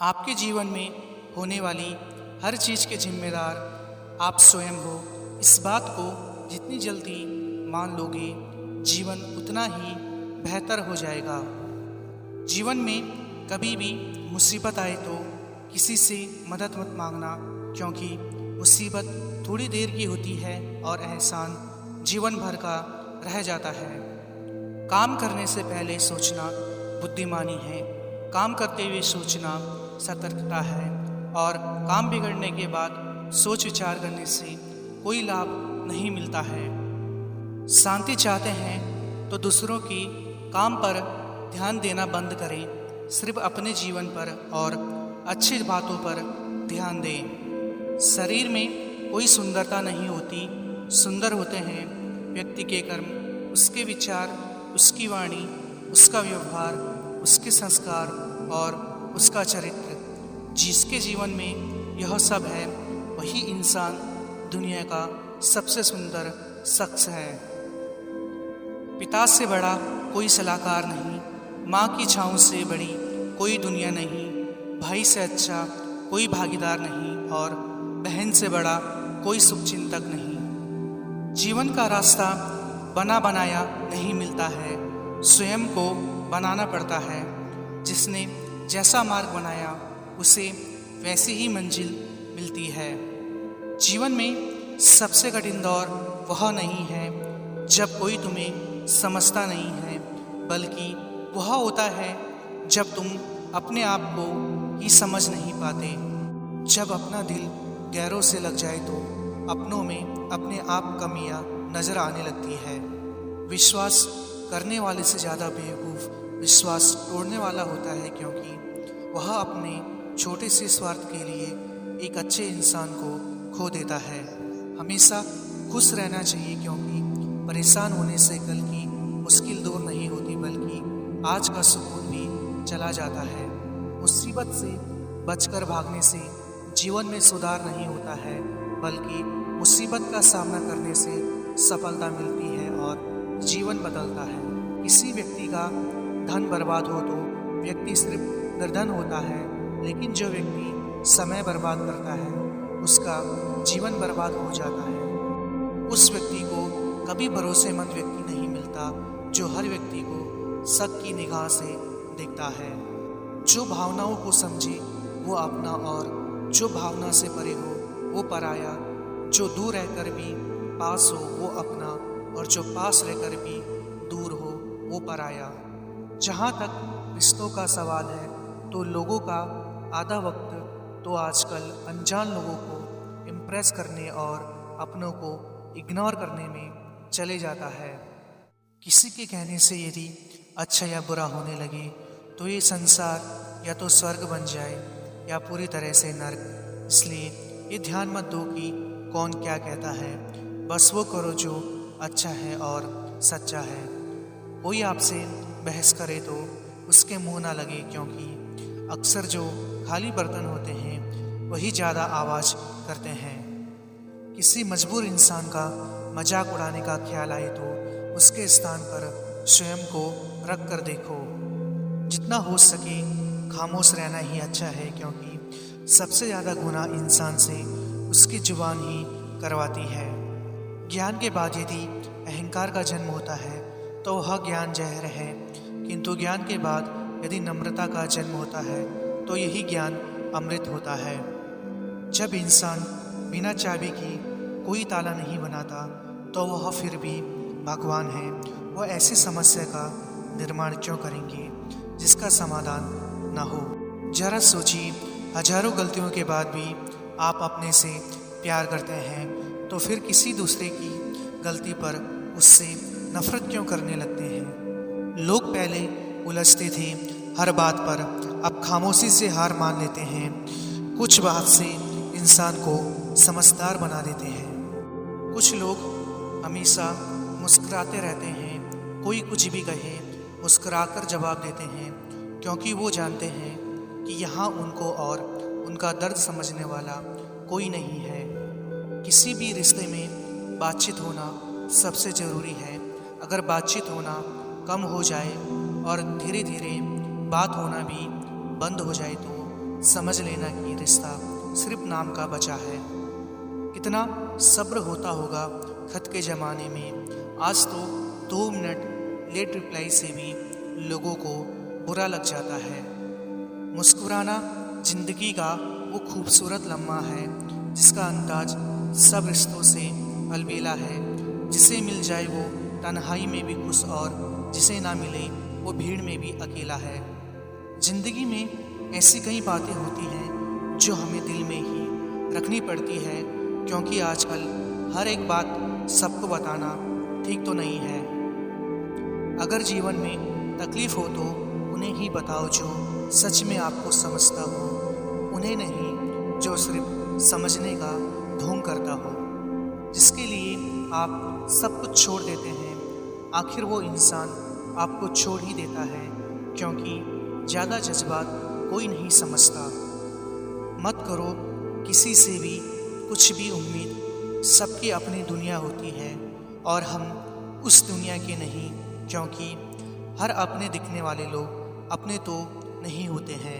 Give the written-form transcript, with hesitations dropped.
आपके जीवन में होने वाली हर चीज़ के जिम्मेदार आप स्वयं हो। इस बात को जितनी जल्दी मान लोगे, जीवन उतना ही बेहतर हो जाएगा। जीवन में कभी भी मुसीबत आए तो किसी से मदद मत मांगना, क्योंकि मुसीबत थोड़ी देर की होती है और एहसान जीवन भर का रह जाता है। काम करने से पहले सोचना बुद्धिमानी है, काम करते हुए सोचना सतर्कता है, और काम बिगड़ने के बाद सोच विचार करने से कोई लाभ नहीं मिलता है। शांति चाहते हैं तो दूसरों की काम पर ध्यान देना बंद करें, सिर्फ अपने जीवन पर और अच्छी बातों पर ध्यान दें। शरीर में कोई सुंदरता नहीं होती, सुंदर होते हैं व्यक्ति के कर्म, उसके विचार, उसकी वाणी, उसका व्यवहार, उसके संस्कार और उसका चरित्र। जिसके जीवन में यह सब है वही इंसान दुनिया का सबसे सुंदर शख्स है। पिता से बड़ा कोई सलाहकार नहीं, माँ की छाँव से बड़ी कोई दुनिया नहीं, भाई से अच्छा कोई भागीदार नहीं, और बहन से बड़ा कोई शुभचिंतक नहीं। जीवन का रास्ता बना बनाया नहीं मिलता है, स्वयं को बनाना पड़ता है। जिसने जैसा मार्ग बनाया उसे वैसी ही मंजिल मिलती है। जीवन में सबसे कठिन दौर वह नहीं है जब कोई तुम्हें समझता नहीं है, बल्कि वह होता है जब तुम अपने आप को ही समझ नहीं पाते। जब अपना दिल गैरों से लग जाए तो अपनों में अपने आप कमियां नजर आने लगती है। विश्वास करने वाले से ज़्यादा बेवकूफ़ विश्वास तोड़ने वाला होता है, क्योंकि वह अपने छोटे से स्वार्थ के लिए एक अच्छे इंसान को खो देता है। हमेशा खुश रहना चाहिए, क्योंकि परेशान होने से कल की मुश्किल दूर नहीं होती, बल्कि आज का सुकून भी चला जाता है। मुसीबत से बचकर भागने से जीवन में सुधार नहीं होता है, बल्कि मुसीबत का सामना करने से सफलता मिलती है और जीवन बदलता है। किसी व्यक्ति का धन बर्बाद हो तो व्यक्ति सिर्फ निर्धन होता है, लेकिन जो व्यक्ति समय बर्बाद करता है उसका जीवन बर्बाद हो जाता है। उस व्यक्ति को कभी भरोसेमंद व्यक्ति नहीं मिलता जो हर व्यक्ति को शक की निगाह से देखता है। जो भावनाओं को समझे वो अपना, और जो भावना से परे हो वो पराया। जो दूर रहकर भी पास हो वो अपना, और जो पास रहकर भी दूर हो वो पराया। जहाँ तक रिश्तों का सवाल है तो लोगों का आधा वक्त तो आजकल अनजान लोगों को इम्प्रेस करने और अपनों को इग्नोर करने में चले जाता है। किसी के कहने से यदि अच्छा या बुरा होने लगे तो ये संसार या तो स्वर्ग बन जाए या पूरी तरह से नर्क। इसलिए ये ध्यान मत दो कि कौन क्या कहता है, बस वो करो जो अच्छा है और सच्चा है। कोई आपसे बहस करे तो उसके मुंह ना लगे, क्योंकि अक्सर जो खाली बर्तन होते हैं वही ज़्यादा आवाज़ करते हैं। किसी मजबूर इंसान का मजाक उड़ाने का ख्याल आए तो उसके स्थान पर स्वयं को रख कर देखो। जितना हो सके खामोश रहना ही अच्छा है, क्योंकि सबसे ज़्यादा गुनाह इंसान से उसकी जुबान ही करवाती है। ज्ञान के बाद यदि अहंकार का जन्म होता है तो वह ज्ञान जहर है, किंतु ज्ञान के बाद यदि नम्रता का जन्म होता है तो यही ज्ञान अमृत होता है। जब इंसान बिना चाबी की कोई ताला नहीं बनाता तो वह फिर भी भगवान है। वह ऐसी समस्या का निर्माण क्यों करेंगे जिसका समाधान न हो। जरा सोचिए, हजारों गलतियों के बाद भी आप अपने से प्यार करते हैं तो फिर किसी दूसरे की गलती पर उससे नफरत क्यों करने लगते हैं। लोग पहले उलझते थे हर बात पर, अब खामोशी से हार मान लेते हैं। कुछ बात से इंसान को समझदार बना देते हैं। कुछ लोग हमेशा मुस्कुराते रहते हैं, कोई कुछ भी कहे मुस्कुराकर जवाब देते हैं, क्योंकि वो जानते हैं कि यहाँ उनको और उनका दर्द समझने वाला कोई नहीं है। किसी भी रिश्ते में बातचीत होना सबसे ज़रूरी है। अगर बातचीत होना कम हो जाए और धीरे धीरे बात होना भी बंद हो जाए तो समझ लेना कि रिश्ता सिर्फ नाम का बचा है। कितना सब्र होता होगा खत के ज़माने में। आज तो 2 मिनट लेट रिप्लाई से भी लोगों को बुरा लग जाता है। मुस्कुराना जिंदगी का वो खूबसूरत लम्हा है जिसका अंदाज सब रिश्तों से अलबेला है। जिसे मिल जाए वो तन्हाई में भी खुश और जिसे ना मिले वो भीड़ में भी अकेला है। जिंदगी में ऐसी कई बातें होती हैं जो हमें दिल में ही रखनी पड़ती है, क्योंकि आजकल हर एक बात सबको बताना ठीक तो नहीं है। अगर जीवन में तकलीफ़ हो तो उन्हें ही बताओ जो सच में आपको समझता हो, उन्हें नहीं जो सिर्फ समझने का ढोंग करता हो। जिसके लिए आप सब कुछ छोड़ देते हैं, आखिर वो इंसान आपको छोड़ ही देता है, क्योंकि ज़्यादा जज्बात कोई नहीं समझता। मत करो किसी से भी कुछ भी उम्मीद, सबकी अपनी दुनिया होती है और हम उस दुनिया के नहीं, क्योंकि हर अपने दिखने वाले लोग अपने तो नहीं होते हैं।